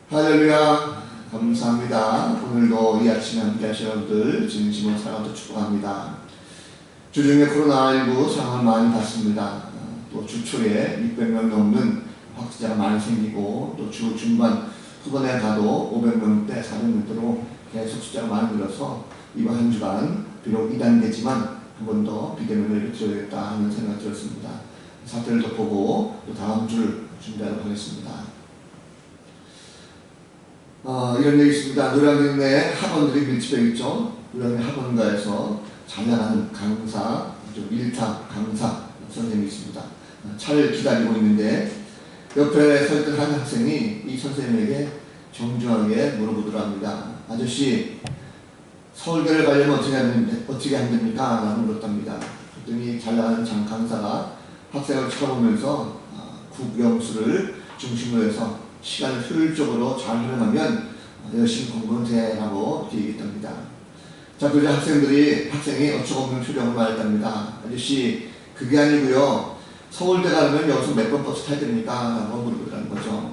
할렐루야. 감사합니다. 오늘도 이 아침에 함께 하신 여러분들 진심으로 사랑으로 축복합니다. 주중에 코로나19 상황을 많이 봤습니다. 또 주 초에 600명 넘는 확진자가 많이 생기고 또 주 중반 후반에 가도 500명대 400명대로 계속 숫자가 많이 늘어서 이번 한 주간 비록 2단계지만 한 번 더 비대면을 일으켜야겠다 하는 생각이 들었습니다. 사태를 더 보고 또 다음 주를 준비하도록 하겠습니다. 이런 얘기 있습니다. 노량진 내 학원들이 밀집해 있죠. 노량진 학원가에서 찬양하는 강사, 일타 강사 선생님이 있습니다. 차를 기다리고 있는데 옆에 서 있던 한 학생이 이 선생님에게 정중하게 물어보더랍니다. 아저씨, 서울대를 가려면 어떻게 하면 됩니까? 라고 물었답니다. 그랬더니 잘 나가는 장 강사가 학생을 쳐다보면서 국영수를 중심으로 해서 시간을 효율적으로 잘 활용하면 열심히 공부는 돼 라고 얘기했답니다. 자, 그러자 학생이 어처구니없는 표정을 말했답니다. 아저씨, 그게 아니고요, 서울대 가려면 여기서 몇 번 버스 타야 됩니까? 라고 물어보더라는 거죠.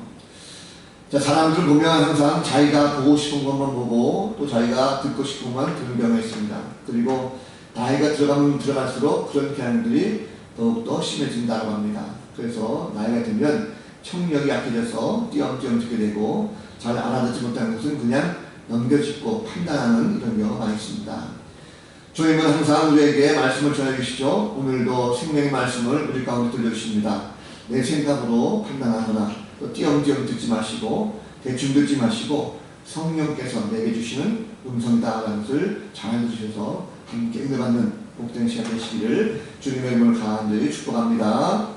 자, 사람들을 보면 항상 자기가 보고 싶은 것만 보고 또 자기가 듣고 싶은 것만 듣는 경우가 있습니다. 그리고 나이가 들어가면 들어갈수록 그런 경향들이 더욱더 심해진다고 합니다. 그래서 나이가 들면 청력이 약해져서 띄엄띄엄 듣게 되고 잘 알아듣지 못하는 것은 그냥 넘겨짚고 판단하는 이런 경우가 많이 있습니다. 주님은 항상 우리에게 말씀을 전해주시죠. 오늘도 생명의 말씀을 우리 가운데 들려주십니다. 내 생각으로 판단하거나 또 띄엄띄엄 듣지 마시고 대충 듣지 마시고 성령께서 내게 주시는 음성이다라는 것을 잘 들으셔서 함께 은혜받는 복된 시간 되시기를 주님의 이름을 간절히 축복합니다.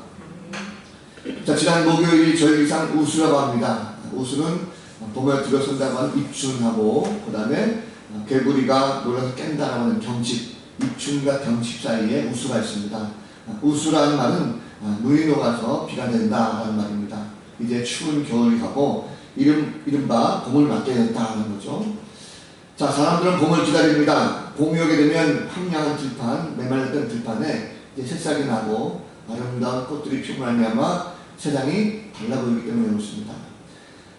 자, 지난 목요일 저희 이상 우수라고 합니다. 우수는 봄에 들어선다고 하는 입춘하고 그 다음에 개구리가 놀라서 깬다라고 하는 경칩, 입춘과 경칩 사이에 우수가 있습니다. 우수라는 말은 눈이 녹아서 비가 된다라는 말입니다. 이제 추운 겨울이 가고 이른바 봄을 맞게 된다는 거죠. 자, 사람들은 봄을 기다립니다. 봄이 오게 되면 황량한 들판, 메말랐던 들판에 이제 새싹이 나고 아름다운 꽃들이 피고 말미암아 세상이 달라 보이기 때문에 그렇습니다.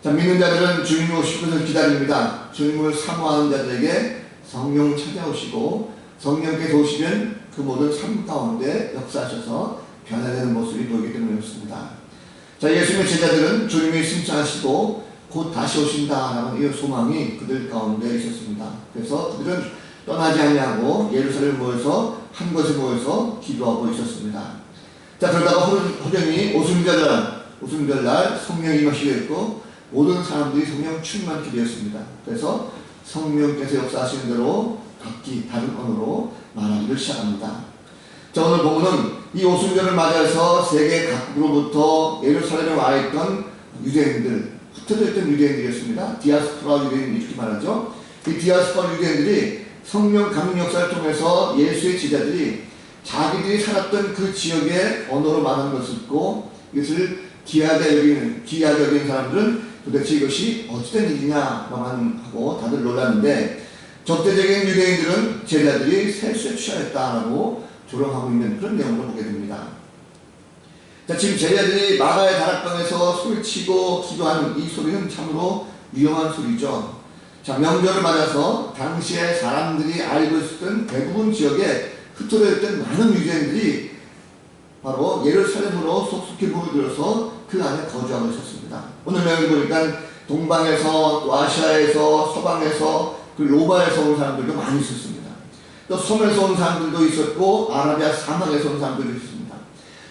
자, 믿는 자들은 주님이 오실 것을 기다립니다. 주님을 사모하는 자들에게 성령 찾아오시고 성령께서 오시면 그 모든 삶 가운데 역사하셔서 변화되는 모습이 보이기 때문에 그렇습니다. 자, 예수님의 제자들은 주님이 승천하시고 곧 다시 오신다라는 이 소망이 그들 가운데 있었습니다. 그래서 그들은 떠나지 아니하고 예루살렘에 모여서 한 곳에 모여서 기도하고 있었습니다. 자, 그러다가 호련히 오순절날 성령이 임하시게 됐고 모든 사람들이 성령 충만케 되었습니다. 그래서 성령께서 역사하시는 대로 각기 다른 언어로 말하기를 시작합니다. 자, 오늘 본문은 이 오순절을 맞이해서 세계 각국으로부터 예루살렘에 와 있던 유대인들, 흩어져 있던 유대인들이었습니다. 디아스포라 유대인 이렇게 말하죠. 이 디아스포라 유대인들이 성령 강림 역사를 통해서 예수의 제자들이 자기들이 살았던 그 지역의 언어로 말하는 것을 듣고 이것을 귀하게 여기는 사람들은 도대체 이것이 어찌된 일이냐만 하고 다들 놀랐는데 적대적인 유대인들은 제자들이 세수에 취하였다라고 조롱하고 있는 그런 내용을 보게 됩니다. 자, 지금 제자들이 마가의 다락방에서 소리치고 기도하는 이 소리는 참으로 위험한 소리죠. 자, 명절을 맞아서 당시에 사람들이 알고 있었던 대부분 지역에 흩어져 있던 많은 유대인들이 바로 예루살렘으로 속속히 모여들어서 그 안에 거주하고 있었습니다. 오늘 내용을 보니까 동방에서 또 아시아에서 서방에서 그 로마에서 온 사람들도 많이 있었습니다. 또 섬에서 온 사람들도 있었고 아라비아 사막에서 온 사람들도 있었습니다.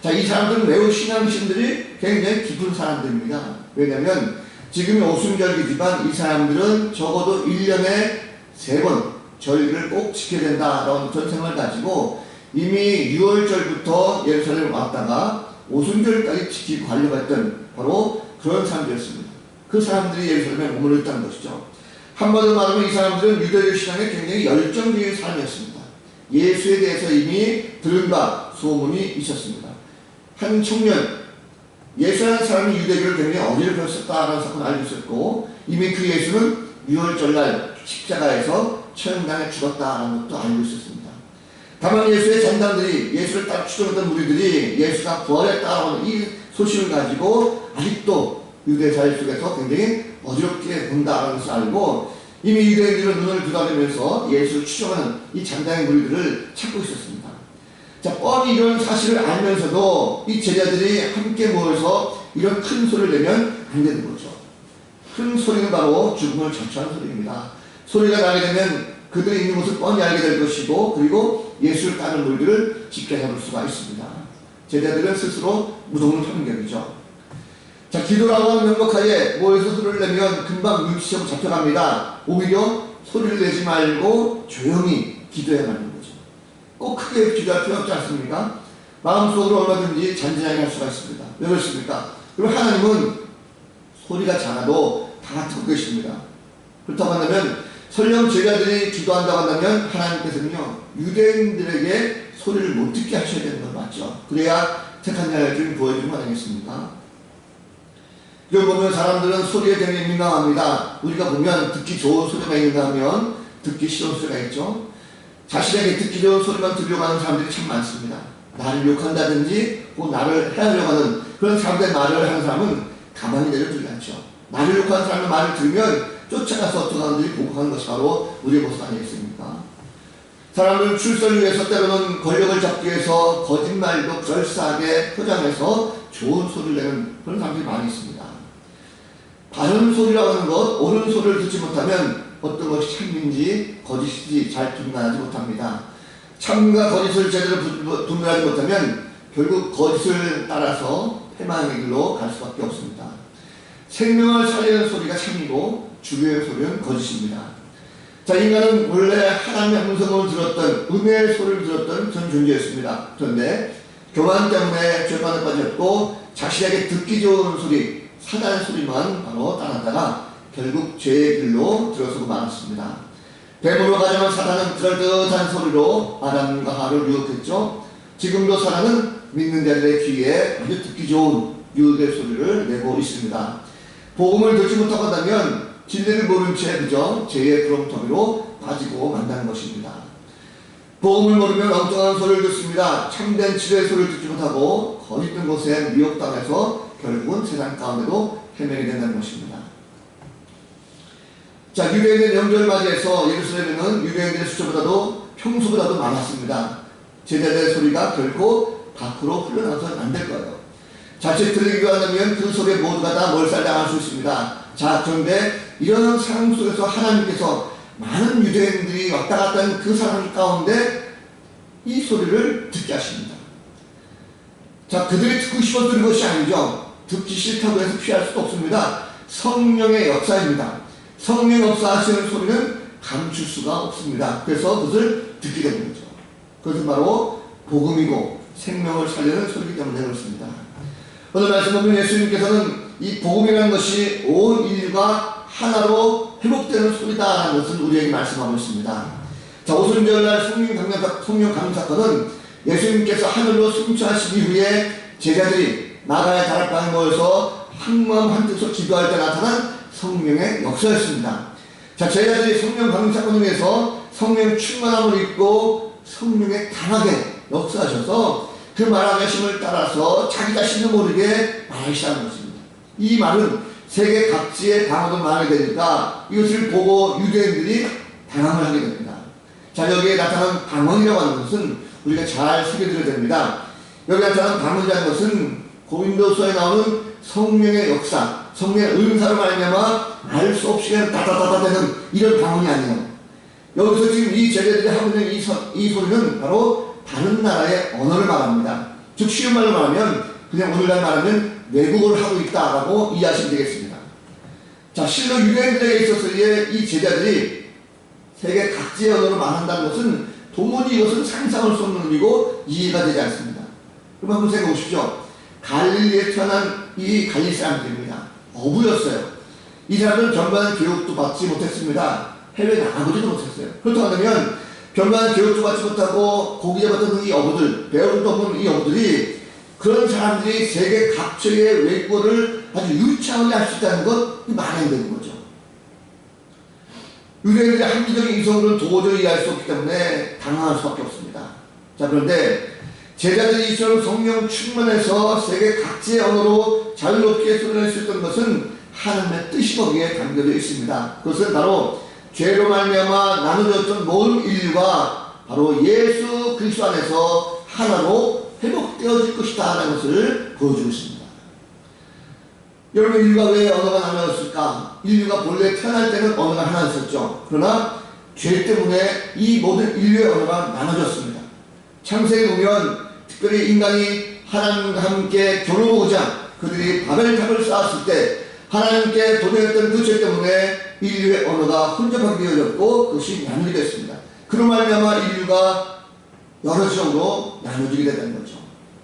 자, 이 사람들은 매우 신앙심들이 굉장히 깊은 사람들입니다. 왜냐하면 지금 오순절기지만 이 사람들은 적어도 1년에 3번 절기를 꼭 지켜야 된다라는 그런 생각을 가지고 이미 6월절부터 예루살렘에 왔다가 오순절까지 지키고 가려고 했던 바로 그런 사람들이었습니다. 그 사람들이 예루살렘에 머물렀다는 것이죠. 한마디로 말하면 이 사람들은 유대교 신앙에 굉장히 열정적인 사람이었습니다. 예수에 대해서 이미 들은 바 소문이 있었습니다. 한 청년, 예수라는 사람이 유대교를 굉장히 어디를 배웠었다라는 사건을 알고 있었고 이미 그 예수는 6월절날 십자가에서 처형당해 죽었다라는 것도 알고 있었습니다. 다만 예수의 전단들이 예수를 따라 추종했던 무리들이 예수가 부활했다라는 이 소식을 가지고 아직도 유대 사회 속에서 굉장히 어지럽게 본다는 것을 알고 이미 유대인들은 눈을 두드리면서 예수를 추종하는 이 장장의 무리들을 찾고 있었습니다. 자, 뻔히 이런 사실을 알면서도 이 제자들이 함께 모여서 이런 큰 소리를 내면 안 되는 거죠. 큰 소리는 바로 죽음을 자초하는 소리입니다. 소리가 나게 되면 그들이 있는 곳을 뻔히 알게 될 것이고, 그리고 예수를 따르는 무리들을 집게 잡을 수가 있습니다. 제자들은 스스로 무덤을 파는 격이죠. 자, 기도라고 하는 명목하에 모여서 소리를 내면 금방 눈치채고 잡혀갑니다. 오히려 소리를 내지 말고 조용히 기도해야 하는 거죠. 꼭 크게 기도할 필요 없지 않습니까? 마음속으로 얼마든지 잔잔하게 할 수가 있습니다. 왜 그렇습니까? 그리고 하나님은 소리가 작아도 다 듣고 계십니다. 그렇다고 한다면 설령 제자들이 기도한다고 한다면 하나님께서는요, 유대인들에게 소리를 못 듣게 하셔야 되는 건 맞죠. 그래야 택한 자를 보여주면 안 되겠습니까? 이걸 보면 사람들은 소리에 굉장히 민감합니다. 우리가 보면 듣기 좋은 소리가 있는가 하면 듣기 싫은 소리가 있죠. 자신에게 듣기 좋은 소리만 들으려고 하는 사람들이 참 많습니다. 나를 욕한다든지 혹은 나를 해하려고 하는 그런 사람들의 말을 하는 사람은 가만히 내려두지 않죠. 나를 욕하는 사람의 말을 들으면 쫓아가서 어떤 사람들이 보고하는 것이 바로 우리의 모습 아니겠습니까? 사람들은 출세를 위해서 때로는 권력을 잡기 위해서 거짓말도 그럴싸하게 포장해서 좋은 소리를 내는 그런 사람들이 많이 있습니다. 바른 소리라고 하는 것, 옳은 소리를 듣지 못하면 어떤 것이 참인지 거짓인지 잘 분간하지 못합니다. 참과 거짓을 제대로 분별하지 못하면 결국 거짓을 따라서 패망의 길로 갈 수밖에 없습니다. 생명을 살리는 소리가 참이고 죽이는 소리는 거짓입니다. 자, 인간은 원래 하나님의 음성을 들었던, 은혜의 소리를 들었던 그런 존재였습니다. 그런데 교만 때문에 죄반에 빠졌고 자신에게 듣기 좋은 소리, 사단의 소리만 바로 따랐다가 결국 죄의 길로 들어서고 말았습니다. 뱀으로 가져온 사단은 그럴듯한 소리로 아담과 하와를 유혹했죠. 지금도 사단은 믿는 자들의 귀에 아주 듣기 좋은 유혹의 소리를 내고 있습니다. 복음을 듣지 못하고 한다면 진리를 모른 채 그저 죄의 구렁텅이로 빠지고 만다는 것입니다. 복음을 모르면 엉뚱한 소리를 듣습니다. 참된 치료의 소리를 듣지 못하고 거짓된 곳에 미혹당해서 결국은 세상 가운데도 헤매게 된다는 것입니다. 자, 유대인의 명절을 맞이해서 예루살렘에는 유대인들의 숫자보다도 평소보다도 많았습니다. 제자들의 소리가 결코 밖으로 흘러나가서는 안 될 거예요. 자칫 들리기도 한다면 그 속에 모두가 다 몰살당할 수 있습니다. 자, 그런데 이런 상황 속에서 하나님께서 많은 유대인들이 왔다 갔다 하는 그 사람 가운데 이 소리를 듣게 하십니다. 자, 그들이 듣고 싶어서 들은 것이 아니죠. 듣기 싫다고 해서 피할 수도 없습니다. 성령의 역사입니다. 성령 역사하시는 소리는 감출 수가 없습니다. 그래서 그것을 듣게 되는 거죠. 그것은 바로 복음이고 생명을 살리는 소리이기 때문에 그렇습니다. 오늘 말씀 보면 예수님께서는 이 복음이라는 것이 온 인류가 하나로 회복되는 소리다라는 것을 우리에게 말씀하고 있습니다. 자, 오순절날 성령 강림 사건은 예수님께서 하늘로 승천하신 이후에 제자들이 나라의 다락방에 모여서 한마음 한뜻으로 기도할 때 나타난 성령의 역사였습니다. 자, 제자들이 성령 강림 사건을 위해서 성령 충만함을 입고 성령에 강하게 역사하셔서 그 말하심을 따라서 자기 자신도 모르게 말하시라는 것입니다. 이 말은 세계 각지의 방언을 말하게 되니까 이것을 보고 유대인들이 당황을 하게 됩니다. 자, 여기에 나타난 방언이라고 하는 것은 우리가 잘 새겨들어야 됩니다. 여기 나타난 방언이라는 것은 고린도서에 나오는 성령의 역사, 성령의 은사로 말미암아 알 수 없이 그냥 다다다다 되는 이런 방언이 아니에요. 여기서 지금 이 제자들이 하고 있는 이 소리는 바로 다른 나라의 언어를 말합니다. 즉 쉬운 말로 말하면 그냥 오늘날 말하면 외국어를 하고 있다라고 이해하시면 되겠습니다. 자, 실로 유대인들에게 있어서의 이 제자들이 세계 각지의 언어로 말한다는 것은 도무지 이것은 상상할 수 없는 일이고 이해가 되지 않습니다. 그럼 한번 생각해 보십시오. 갈릴리에 태어난 이 갈릴리 사람들입니다. 어부였어요. 이 사람들은 전반 교육도 받지 못했습니다. 해외에 나가보지도 못했어요. 그렇다고 하면 별반 교육도 받지 못하고 고기 잡았던 이 어부들, 배우도 없는 이 어부들이 그런 사람들이 세계 각처의 외국어를 아주 유창하게 할 수 있다는 것 말이 안 되는 거죠. 유대인들의 합리적인 이성으로는 도저히 이해할 수 없기 때문에 당황할 수밖에 없습니다. 자, 그런데 제자들이 이처럼 성령 충만해서 세계 각지의 언어로 자유롭게 소리낼 수 있던 것은 하나님의 뜻이 거기에 담겨져 있습니다. 그것은 바로 죄로 말미암아 나누어졌던 모든 인류가 바로 예수 그리스도 안에서 하나로 회복되어질 것이다 라는 것을 보여주고 있습니다. 여러분, 인류가 왜 언어가 나누어졌을까? 인류가 본래 태어날 때는 언어가 하나였었죠. 그러나 죄 때문에 이 모든 인류의 언어가 나눠졌습니다. 창세기 보면 특별히 인간이 하나님과 함께 겨루고자 그들이 바벨탑을 쌓았을 때 하나님께 도전했던 그 죄 때문에 인류의 언어가 혼잡하게 되어졌고 그것이 나누게 됐습니다. 그로 말미암아 인류가 여러 지역으로 나눠지게 됐다는 거죠.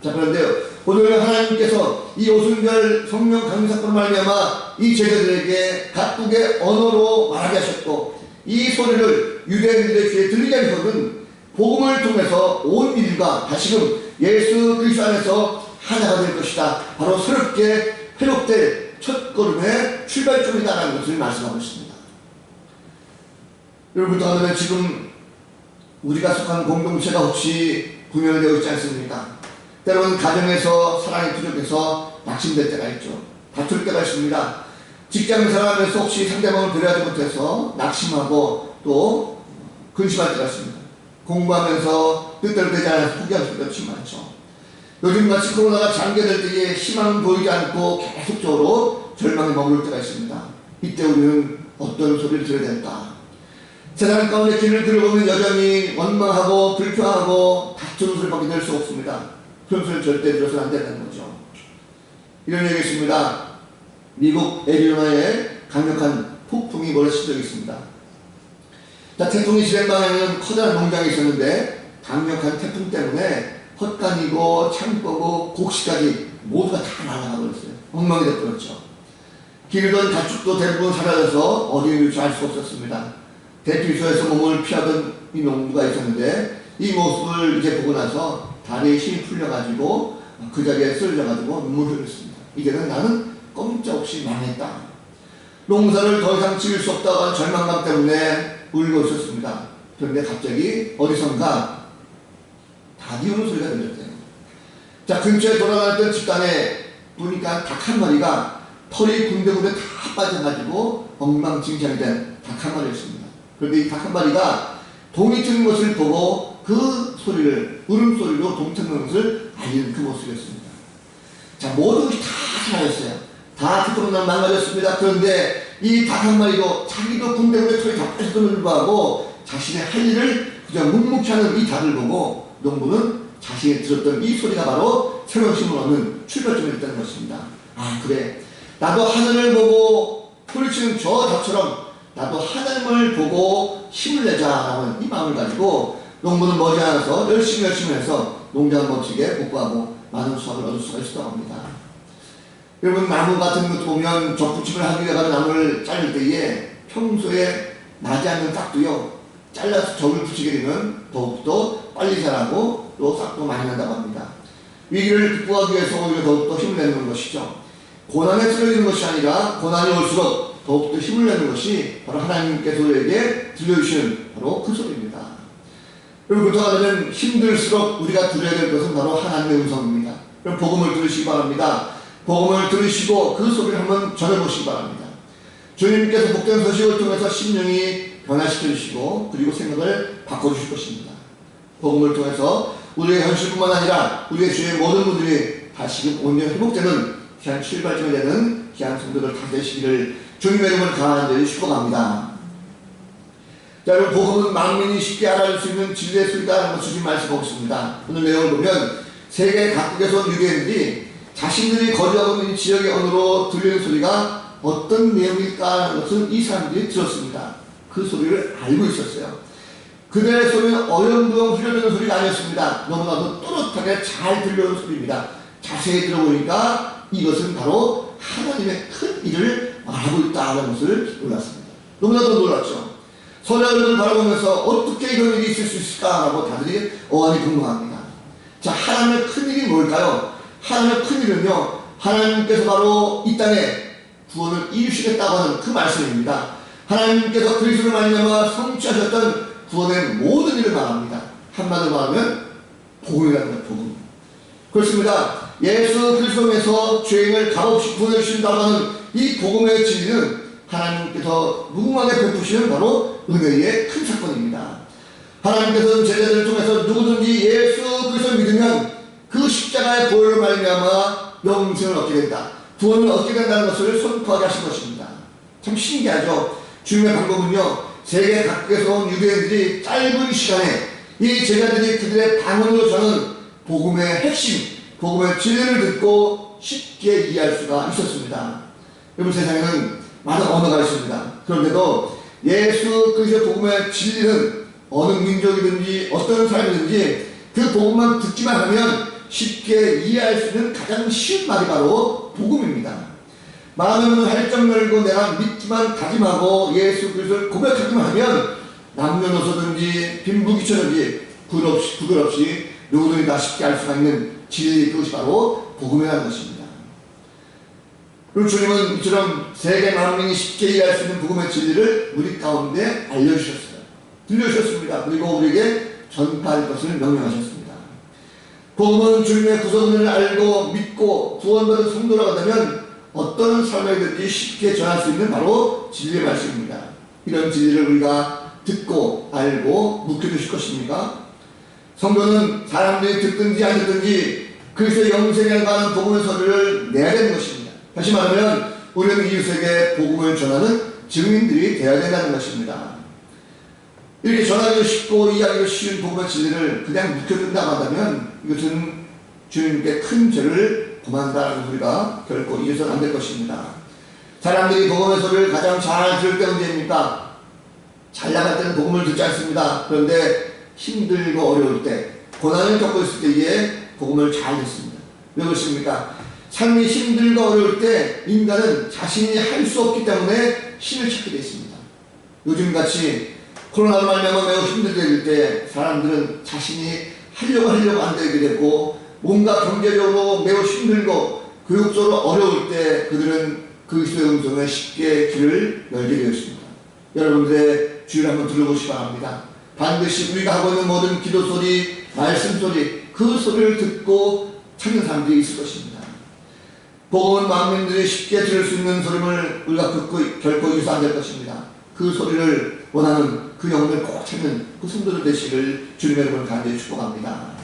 자, 그런데요, 오늘 하나님께서 이 오순절 성령 강림 사건으로 말미암아 이 제자들에게 각국의 언어로 말하게 하셨고 이 소리를 유대인들의 귀에 들리게 하신 것은 복음을 통해서 온 인류가 다시금 예수 그리스도 안에서 하나가 될 것이다. 바로 새롭게 회복될 첫 걸음의 출발점이다라는 것을 말씀하고 있습니다. 여러분, 그러면 지금 우리가 속한 공동체가 혹시 분열되어 있지 않습니까? 때로는 가정에서 사랑이 부족해서 낙심될 때가 있죠. 다툴 때가 있습니다. 직장 생활하면서 혹시 상대방을 배려하지 못해서 낙심하고 또 근심할 때가 있습니다. 공부하면서 뜻대로 되지 않아서 포기할 수가 많죠. 요즘같이 코로나가 장기될 때에 희망은 보이지 않고 계속적으로 절망에 머무를 때가 있습니다. 이때 우리는 어떤 소리를 들어야 될까? 세상 가운데 길을 들어보면 여전히 원망하고 불평하고 다투는 소리밖에 낼 수 없습니다. 그런 소리를 절대 들어서는 안 된다는 거죠. 이런 얘기 있습니다. 미국 애리조나에 강력한 폭풍이 몰아친 적이 있습니다. 자, 태풍이 진행 방향에는 커다란 농장이 있었는데 강력한 태풍 때문에 헛간이고 창고고 곡식까지 모두가 다 날아가 버렸어요. 엉망이 되어버렸죠. 길던 가축도 대부분 사라져서 어디 있는지 알 수 없었습니다. 대피소에서 몸을 피하던 이 농부가 있었는데 이 모습을 이제 보고 나서 다리에 힘이 풀려가지고 그 자리에 쓰러져가지고 눈물을 흘렸습니다. 이제는 나는 꼼짝없이 망했다. 농사를 더 이상 지을 수 없다고 하는 절망감 때문에 울고 있었습니다. 그런데 갑자기 어디선가 닭이 우는 소리가 들렸대요. 자, 근처에 돌아다녔던 집단에 보니까 닭 한 마리가 털이 군데군데 다 빠져가지고 엉망진창이 된 닭 한 마리였습니다. 그런데 이 닭 한 마리가 동이 트는 것을 보고 그 소리를, 울음소리로 동트는 것을 알리는 그 모습이었습니다. 자, 모든 것이 다 사라졌어요. 다 그토록 망가졌습니다. 그런데 이 닭 한 마리도 자기도 군데군데 털이 다 빠졌음을 불구하고 자신의 할 일을 그저 묵묵히 하는 이 닭을 보고 농부는 자신이 들었던 이 소리가 바로 새로운 힘을 얻는 출발점이었다는 것입니다. 아, 그래. 나도 하늘을 보고 소리치는 저 닭처럼 나도 하나님을 보고 힘을 내자라는 이 마음을 가지고 농부는 머지않아서 열심히 해서 농장을 멋지게 복구하고 많은 수확을 얻을 수가 있었다고 합니다. 여러분, 나무 같은 것도 보면 적부침을 하기 위해 나무를 자를 때에 평소에 나지 않는 싹도요, 잘라서 적을 붙이게 되면 더욱더 빨리 자라고 또 싹도 많이 난다고 합니다. 위기를 극복하기 위해서 오히려 더욱더 힘을 내는 것이죠. 고난에 쓰러지는 것이 아니라 고난이 올수록 더욱더 힘을 내는 것이 바로 하나님께서 우리에게 들려주시는 바로 그 소리입니다. 여러분, 그렇다면 힘들수록 우리가 들어야 될 것은 바로 하나님의 음성입니다. 그럼 복음을 들으시기 바랍니다. 복음을 들으시고 그 소리를 한번 전해보시기 바랍니다. 주님께서 복된 소식을 통해서 심령이 변화시켜주시고 그리고 생각을 바꿔주실 것입니다. 복음을 통해서 우리의 현실뿐만 아니라 우리의 주위의 모든 분들이 다시금 온전히 회복되는 귀한 출발점이 되는 귀한 성도들 다 되시기를 주님의 이름을 강하게 축복합니다. 자, 여러분, 복음은 만민이 쉽게 알아줄 수 있는 진리의 소리다라는 것을 주님 말씀하고 있습니다. 오늘 내용을 보면 세계 각국에서 온 유대인들이 자신들이 거주하고 있는 지역의 언어로 들리는 소리가 어떤 내용일까 하는 것을 이 사람들이 들었습니다. 그 소리를 알고 있었어요. 그들의 소리는 어영부영 흘려드는 소리가 아니었습니다. 너무나도 또렷하게 잘 들려오는 소리입니다. 자세히 들어보니까 이것은 바로 하나님의 큰 일을 말하고 있다는 것을 몰랐습니다. 너무나도 놀랐죠. 선자들을 바라보면서 어떻게 이런 일이 있을 수 있을까라고 다들 어안이 궁금합니다. 자, 하나님의 큰 일이 뭘까요? 하나님의 큰 일은요, 하나님께서 바로 이 땅에 구원을 이루시겠다고 하는 그 말씀입니다. 하나님께서 그리스도를 말미암아 성취하셨던 구원의 모든 일을 말합니다. 한마디로 말하면 복음이라는 거예요. 복음. 그렇습니다. 예수 그리스도에서 죄인을 값없이 구원해 주신다고 하는 이 복음의 진리는 하나님께서 무궁하게 베푸시는 바로 은혜의 큰 사건입니다. 하나님께서는 제자들을 통해서 누구든지 예수 그리스도를 믿으면 그 십자가의 보혈로 말미암아 영생을 얻게 된다, 구원을 얻게 된다는 것을 선포하게 하신 것입니다. 참 신기하죠. 주님의 방법은요, 세계 각국에서 온 유대인들이 짧은 시간에 이 제자들이 그들의 방언으로 전하는 복음의 핵심, 복음의 진리를 듣고 쉽게 이해할 수가 있었습니다. 여러분, 세상에는 많은 언어가 있습니다. 그런데도 예수 그리스도의 복음의 진리는 어느 민족이든지 어떤 사람이든지 그 복음만 듣기만 하면 쉽게 이해할 수 있는 가장 쉬운 말이 바로 복음입니다. 마음의 문을 활짝 열고 내가 믿기만 다짐하고 예수 그리스도를 고백하기만 하면 남녀노소든지 빈부귀천든지 구별 없이 누구든지 다 쉽게 알 수가 있는 진리, 그것이 바로 복음이라는 것입니다. 그리고 주님은 이처럼 세계 만민이 쉽게 이해할 수 있는 복음의 진리를 우리 가운데 알려주셨어요. 들려주셨습니다. 그리고 우리에게 전파할 것을 명령하셨습니다. 복음은 주님의 구속을 알고 믿고 구원받은 성도라고 한다면 어떤 삶에든지 쉽게 전할 수 있는 바로 진리의 말씀입니다. 이런 진리를 우리가 듣고 알고 묵혀주실 것입니까? 성도는 사람들이 듣든지 안 듣든지 그리스도의 영생에 관한 복음의 소리를 내야 되는 것입니다. 다시 말하면 우리는 이웃에게 복음을 전하는 증인들이 되어야 된다는 것입니다. 이렇게 전하기도 쉽고 이해하기도 쉬운 복음의 진리를 그냥 묵혀둔다고 한다면 이것은 주님께 큰 죄를 범한다는 우리가 결코 잊어서는 안 될 것입니다. 사람들이 복음의 소리를 가장 잘 들을 때 언제입니까? 잘 나갈 때는 복음을 듣지 않습니다. 그런데 힘들고 어려울 때, 고난을 겪고 있을 때에 복음을 잘 듣습니다. 왜 그렇습니까? 삶이 힘들고 어려울 때 인간은 자신이 할 수 없기 때문에 신을 찾게 되어 있습니다. 요즘같이 코로나로 말미암아 매우 힘들게 될 때 사람들은 자신이 하려고 안 되게 되고 뭔가 경제적으로 매우 힘들고 교육적으로 어려울 때 그들은 그리스도의 음성에 쉽게 귀를 열게 되었습니다. 여러분들의 주의를 한번 들어보시기 바랍니다. 반드시 우리가 하고 있는 모든 기도 소리, 말씀 소리, 그 소리를 듣고 찾는 사람들이 있을 것입니다. 복음은 만민들이 쉽게 들을 수 있는 소리를 우리가 듣고 결코 잊어서 안 될 것입니다. 그 소리를 원하는 그 영혼을 꼭 찾는 그 성도들 되시기를 주님의 이름으로 간절히 축복합니다.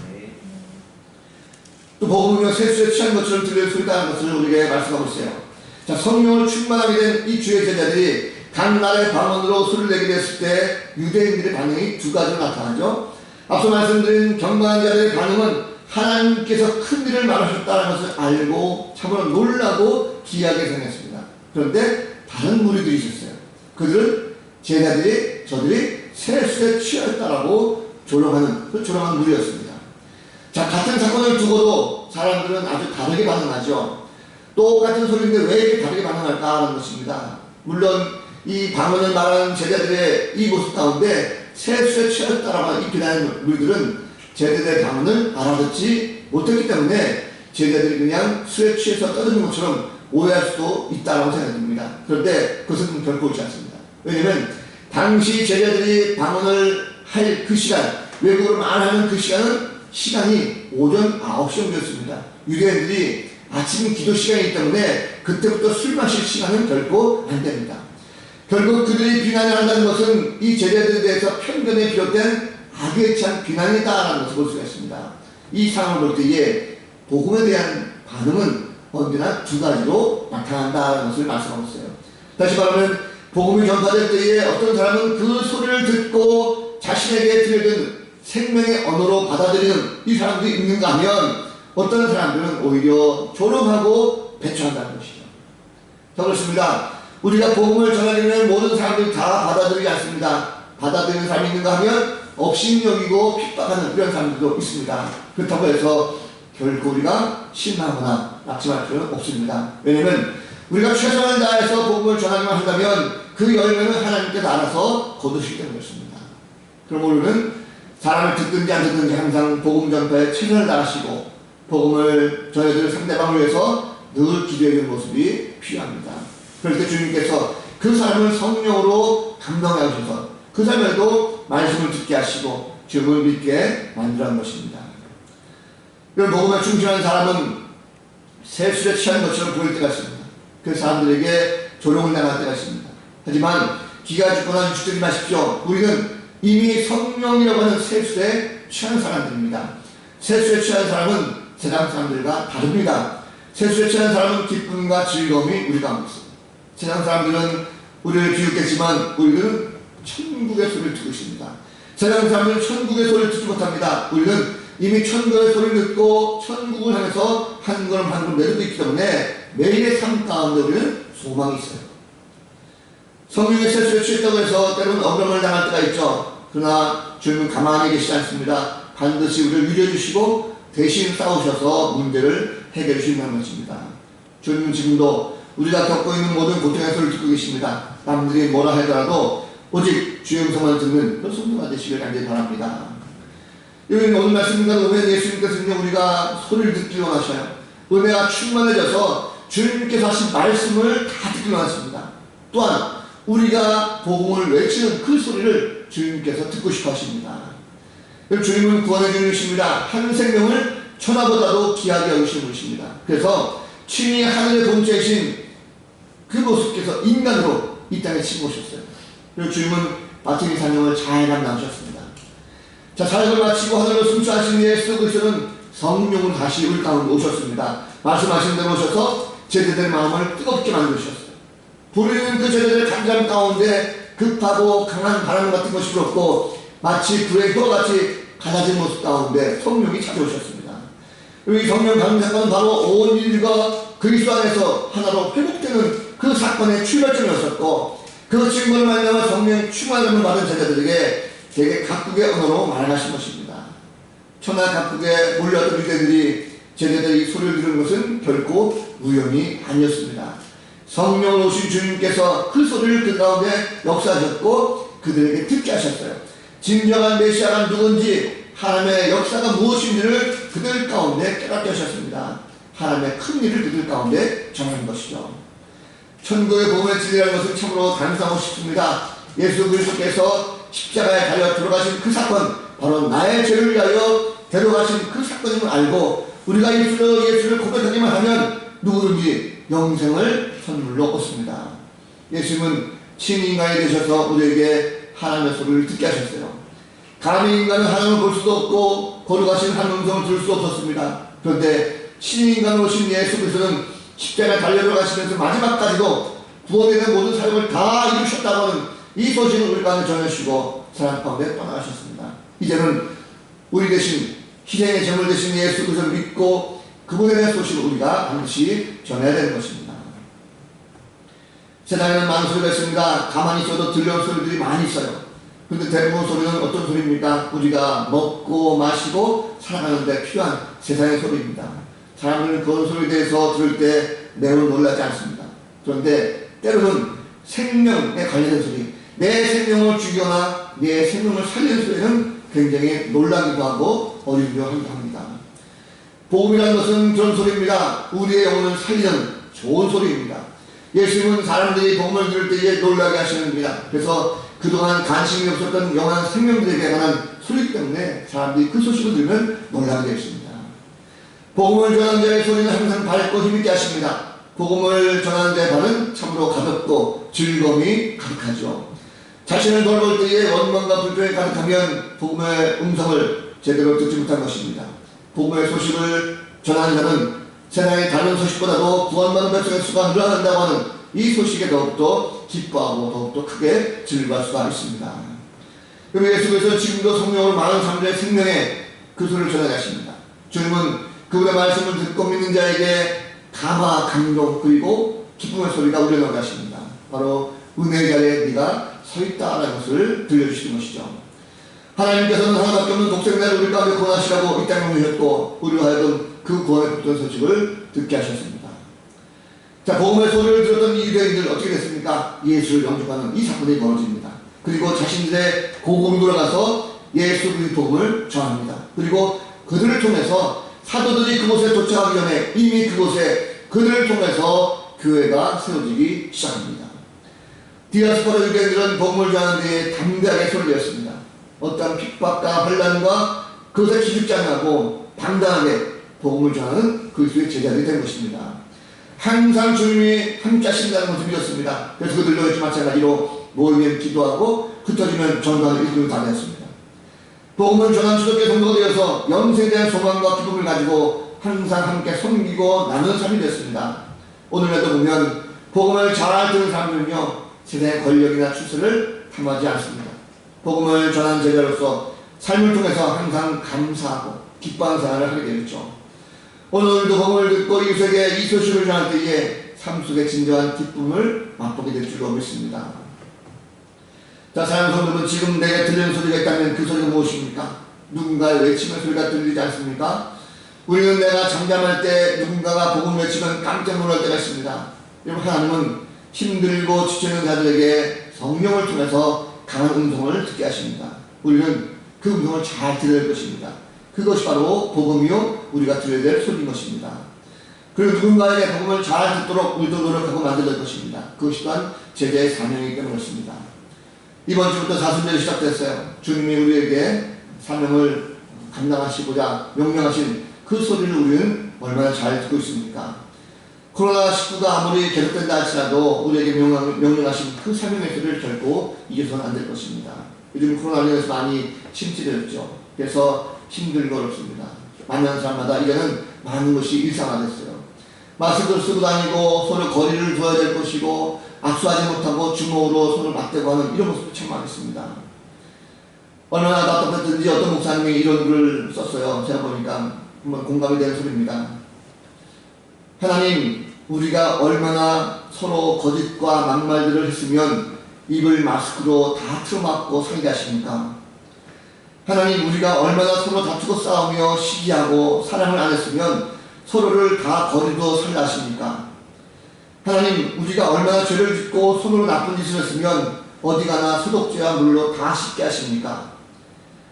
또 복음이며 세수에 취한 것처럼 들릴 수 있다는 것을 우리에게 말씀하고 있어요. 자, 성령을 충만하게 된 이 주의 제자들이 각 나라의 방언으로 소리를 내게 됐을 때 유대인들의 반응이 두 가지로 나타나죠. 앞서 말씀드린 경건한 자들의 반응은 하나님께서 큰 일을 말하셨다는 것을 알고 참으로 놀라고 기이하게 생겼습니다. 그런데 다른 무리들이 있었어요. 그들은 저들이 세수에 취하였다라고 조롱하는 무리였습니다. 자, 같은 사건을 두고도 사람들은 아주 다르게 반응하죠. 똑같은 소리인데 왜 이렇게 다르게 반응할까 하는 것입니다. 물론 이 방언을 말하는 제자들의 이 모습 가운데 세수에 취하였다라고 하는 이 비난하는 무리들은 제자들의 방언을 알아듣지 못했기 때문에 제자들이 그냥 술에 취해서 떠드는 것처럼 오해할 수도 있다고 생각됩니다. 그런데 그것은 결코 옳지 않습니다. 왜냐하면 당시 제자들이 방언을 할 그 시간, 외국어로 말하는 그 시간이 오전 9시 정도였습니다. 유대인들이 아침 기도 시간이기 때문에 그때부터 술 마실 시간은 결코 안 됩니다. 결국 그들이 비난을 한다는 것은 이 제자들에 대해서 편견에 비롯된 악에 찬 비난이다라는 것을 볼 수가 있습니다. 이 상황을 볼 때에 복음에 대한 반응은 언제나 두 가지로 나타난다는 것을 말씀하고 있어요. 다시 말하면 복음이 전파될 때에 어떤 사람은 그 소리를 듣고 자신에게 들려든 생명의 언어로 받아들이는 이 사람들이 있는가 하면 어떤 사람들은 오히려 조롱하고 배척한다는 것이죠. 자, 그렇습니다. 우리가 복음을 전하려면 모든 사람들이 다 받아들이지 않습니다. 받아들이는 사람이 있는가 하면 업신여기고 핍박하는 이런 사람들도 있습니다. 그렇다고 해서 결코 우리가 실망하거나 낙심할 필요는 없습니다. 왜냐하면 우리가 최선을 다해서 복음을 전하기만 한다면 그 열매는 하나님께서 알아서 거두시기 때문에 그렇습니다. 그럼 우리는 사람을 듣든지 안 듣든지 항상 복음 전파에 최선을 다하시고 복음을 전해줄 상대방을 위해서 늘 기도해주는 모습이 필요합니다. 그럴 때 주님께서 그 사람을 성령으로 감동해 주셔서 그 사람에도 말씀을 듣게 하시고 주님을 믿게 만들어낸 것입니다. 이런 복음에 충실한 사람은 세술에 취한 것처럼 보일 때가 있습니다. 그 사람들에게 조롱을 당할 때가 있습니다. 하지만 기가 죽거나 유축되지 마십시오. 우리는 이미 성령이라고 하는 세술에 취한 사람들입니다. 세술에 취한 사람은 세상 사람들과 다릅니다. 세술에 취한 사람은 기쁨과 즐거움이 우리 가운데 있습니다. 세상 사람들은 우리를 비웃겠지만 우리는 천국의 소리를 듣고 있습니다. 세상 사람들은 천국의 소리를 듣지 못합니다. 우리는 이미 천국의 소리를 듣고 천국을 향해서 한 걸음 한 걸음 내딛고 있기 때문에 매일의 삶 가운데 우리는 소망이 있어요. 성령의 세수에 취했다고 해서 때로는 억울함을 당할 때가 있죠. 그러나 주님은 가만히 계시지 않습니다. 반드시 우리를 위로해 주시고 대신 싸우셔서 문제를 해결해 주신다는 것입니다. 주님은 지금도 우리가 겪고 있는 모든 고통의 소리를 듣고 계십니다. 남들이 뭐라 하더라도 오직 주의 음성만 듣는 그런 성도가 되시길 간절히 바랍니다. 여기 오늘 말씀입니다. 오늘 예수님께서는 우리가 소리를 듣기 원하셔요. 은혜가 충만해져서 주님께서 하신 말씀을 다 듣기 원하십니다. 또한 우리가 복음을 외치는 그 소리를 주님께서 듣고 싶어 하십니다. 주님은 구원의 주님이십니다. 한 생명을 천하보다도 귀하게 여기시는 분이십니다. 그래서 친히 하늘의 본체이신 그 모습께서 인간으로 이 땅에 치고 오셨어요. 그리고 주님은 마침 이 사명을 잘 감당하셨습니다. 자, 사역을 마치고 하늘로 승천하신 예수 그리스도는 성령으로 다시 우리 가운데 오셨습니다. 말씀하신 대로 오셔서 제자들의 마음을 뜨겁게 만드셨어요. 부르는 그 제자들의 간장 가운데 급하고 강한 바람 같은 것이 불었고 마치 불의 혀같이 갈라진 모습 가운데 성령이 찾아오셨습니다. 이 성령 강림 사건은 바로 온 인류가 그리스도 안에서 하나로 회복되는 그 사건의 출발점이었었고 그 증거를 말미암아 성령의 충만함을 받은 제자들에게 대개 각국의 언어로 말하신 것입니다. 천하 각국에 몰려왔던 유대인들이 제자들이 소리를 들은 것은 결코 우연이 아니었습니다. 성령 오신 주님께서 그 소리를 그 가운데 역사하셨고 그들에게 듣게 하셨어요. 진정한 메시아가 누군지 하나님의 역사가 무엇인지를 그들 가운데 깨닫게 하셨습니다. 하나님의 큰 일을 그들 가운데 전하는 것이죠. 천국의 복음의 진리라는 것은 참으로 단상하고 싶습니다. 예수 그리스도께서 십자가에 달려 들어가신 그 사건, 바로 나의 죄를 위하여 데려가신 그 사건임을 알고 우리가 예수를 고백하기만 하면 누구든지 영생을 선물로 얻습니다. 예수님은 신인간이 되셔서 우리에게 하나님의 소리를 듣게 하셨어요. 감히 인간은 하나님을 볼 수도 없고 거룩하신 하나님의 음성을 들을 수 없었습니다. 그런데 신인간으로 오신 예수 그리스도는 십자가에 달려 들어가시면서 마지막까지도 구원에 대한 모든 사역을 다 이루셨다고 하는 이 소식을 우리 가운데 전해주시고 사랑 가운데 떠나가셨습니다. 이제는 우리 대신 희생의 제물 되신 예수 그리스도를 믿고 그분에 대한 소식을 우리가 반드시 전해야 되는 것입니다. 세상에는 많은 소리가 있습니다. 가만히 있어도 들려온 소리들이 많이 있어요. 그런데 대부분 소리는 어떤 소리입니까? 우리가 먹고 마시고 살아가는데 필요한 세상의 소리입니다. 사람들은 그런 소리에 대해서 들을 때 매우 놀라지 않습니다. 그런데 때로는 생명에 관련된 소리, 내 생명을 죽이거나 내 생명을 살리는 소리는 굉장히 놀라기도 하고 어리기도 합니다. 복음이라는 것은 그런 소리입니다. 우리의 영혼을 살리는 좋은 소리입니다. 예수님은 사람들이 복음을 들을 때에 놀라게 하시는입니다. 그래서 그동안 관심이 없었던 영원한 생명들에게 관한 소리 때문에 사람들이 그 소식을 들으면 놀라게 되었습니다. 복음을 전하는 자의 소리는 항상 밝고 힘있게 하십니다. 복음을 전하는 자의 발은 참으로 가볍고 즐거움이 가득하죠. 자신을 돌아볼 때에 원망과 불평이 가득하면 복음의 음성을 제대로 듣지 못한 것입니다. 복음의 소식을 전하는 자는 세상의 다른 소식보다도 구원받는 백성의 수가 늘어난다고 하는 이 소식에 더욱더 기뻐하고 더욱더 크게 즐거워할 수가 있습니다. 그리고 예수께서 지금도 성령으로 많은 사람들의 생명에 그 소리를 전해가십니다. 주님은 그분의 말씀을 듣고 믿는 자에게 감화, 감동 그리고 기쁨의 소리가 우려나오게 하십니다. 바로 은혜의 자리에 네가 서 있다라는 것을 들려주시는 것이죠. 하나님께서는 하나밖에 없는 독생자를 우리 가운데 구원하시라고 이 땅에 오셨고 우리로 하여금 그 구원의 복된 소식을 듣게 하셨습니다. 자, 복음의 소리를 들었던 이 유대인들 어떻게 됐습니까? 예수를 영접하는 이 사건이 벌어집니다. 그리고 자신들의 고국으로 돌아가서 예수 그리스도의 복음을 전합니다. 그리고 그들을 통해서 사도들이 그곳에 도착하기 전에 이미 그곳에 그들을 통해서 교회가 세워지기 시작합니다. 디아스포라 유대인들은 복음을 전하는 데에 담대하게 손을 내었습니다. 어떠한 핍박과 환난과 그것에 기죽지 않고 당당하게 복음을 전하는 그리스도의 제자들이 된 것입니다. 항상 주님이 함께 하신다는 것을 믿었습니다. 그래서 그들도 역시 마찬가지로 모이면 기도하고 흩어지면 전도하는 일꾼이 다 되었습니다. 복음을 전한 주독교 성도가 되어서 영생에 대한 소망과 기쁨을 가지고 항상 함께 섬기고 나누는 삶이 되었습니다. 오늘날도 보면 복음을 잘 듣는 사람들은요, 세상의 권력이나 출세를 탐하지 않습니다. 복음을 전하는 제자로서 삶을 통해서 항상 감사하고 기뻐하는 생활을 하게 되었죠. 오늘도 복음을 듣고 이웃에게 이 소식을 전할 때에 삶 속에 진정한 기쁨을 맛보게 될 줄로 믿습니다. 자, 사랑하는 성도분, 지금 내게 들리는 소리가 있다면 그 소리가 무엇입니까? 누군가의 외침의 소리가 들리지 않습니까? 우리는 내가 잠잠할 때 누군가가 복음 외치면 깜짝 놀랄 때가 있습니다. 여러분, 하나님은 힘들고 지쳐있는 자들에게 성령을 통해서 강한 음성을 듣게 하십니다. 우리는 그 음성을 잘 들어야 할 것입니다. 그것이 바로 복음이요, 우리가 들어야 될 소리인 것입니다. 그리고 누군가에게 복음을 잘 듣도록 우리도 노력하고 만들어야 할 것입니다. 그것이 또한 제자의 사명이기 때문에 그렇습니다. 이번 주부터 사순절이 시작됐어요. 주님이 우리에게 사명을 감당하시고자 명령하신 그 소리를 우리는 얼마나 잘 듣고 있습니까? 코로나19가 아무리 계속된다 할지라도 우리에게 명령하신 그 사명의 소리를 결코 잊어서는 안 될 것입니다. 요즘 코로나19에서 많이 침체되었죠. 그래서 힘들고 어렵습니다. 만나는 사람마다 이제는 많은 것이 일상화됐어요. 마스크를 쓰고 다니고 서로 거리를 둬야 될 것이고 악수하지 못하고 주먹으로 손을 맞대고 하는 이런 모습도 참 많습니다. 얼마나 답답했든지 어떤 목사님이 이런 글을 썼어요. 제가 보니까 한번 공감이 되는 소리입니다. 하나님, 우리가 얼마나 서로 거짓과 막말들을 했으면 입을 마스크로 다 틀어막고 살게 하십니까? 하나님, 우리가 얼마나 서로 다투고 싸우며 시기하고 사랑을 안 했으면 서로를 다 거리도 살게 하십니까? 하나님, 우리가 얼마나 죄를 짓고 손으로 나쁜 짓을 했으면 어디 가나 소독제와 물로 다 씻게 하십니까?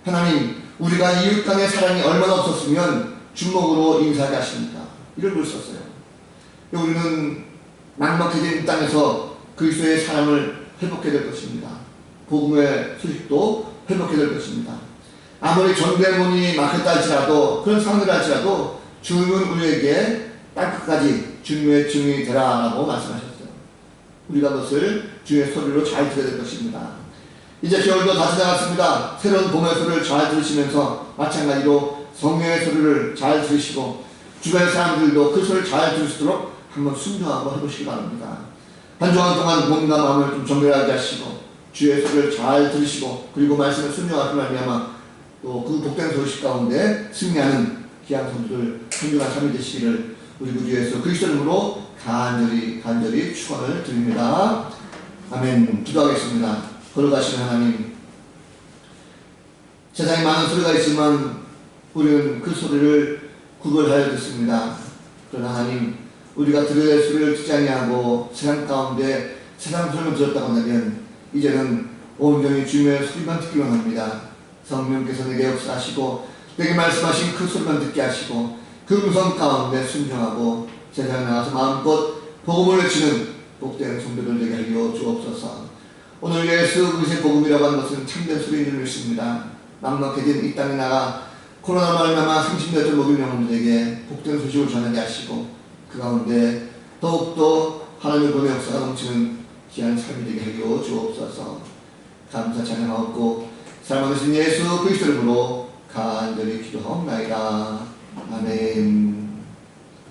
하나님, 우리가 이웃 간의 사랑이 얼마나 없었으면 주먹으로 인사하게 하십니까? 이런 글을 썼어요. 우리는 막막해진 땅에서 그리스도의 사랑을 회복해야 될 것입니다. 복음의 소식도 회복해야 될 것입니다. 아무리 전대문이 막혔다 할지라도, 그런 상황을 할지라도 주님은 우리에게 땅끝까지 주님의 증인이 되라라고 말씀하셨어요. 우리가 그것을 주의 소리로 잘 들어야 될 것입니다. 이제 겨울도 다 지나갔습니다. 새로운 봄의 소리를 잘 들으시면서 마찬가지로 성령의 소리를 잘 들으시고 주변 사람들도 그 소리를 잘 들을 수 있도록 한번 순종하고 해보시기 바랍니다. 한 주간 동안 몸과 마음을 좀 정결하게 하시고 주의 소리를 잘 들으시고 그리고 말씀을 순종하기 말미암아 또 그 복된 소식 가운데 승리하는 귀한 성도들 성주가 참이 되시기를 우리 구주 예수 그리스도 이름으로 간절히 축원을 드립니다. 아멘. 기도하겠습니다. 걸어가시는 하나님, 세상에 많은 소리가 있지만 우리는 그 소리를 구별하여 듣습니다. 그러나 하나님, 우리가 들어야 할 소리를 듣지 아니하고 세상 가운데 세상 소리만 들었다고 한다면 이제는 온전히 주님의 소리만 듣기로 합니다. 성령께서 내게 역사하시고 내게 말씀하신 그 소리만 듣게 하시고 그 음성 가운데 순종하고 세상에 나가서 마음껏 복음을 외치는 복된 성도들 되게 하여 주옵소서. 오늘 예수 그리스도의 복음이라고 하는 것은 참된 소리인 줄 믿습니다. 막막해진 이 땅에 나가 코로나 말미암아 30몇 절 먹인 영혼들에게 복된 소식을 전하게 하시고 그 가운데 더욱더 하나님의 본의 역사가 넘치는 귀한 삶이 되게 하여 주옵소서. 감사 찬양하옵고 사랑하신 예수 그리스도 이름으로 간절히 기도하옵나이다. 아멘.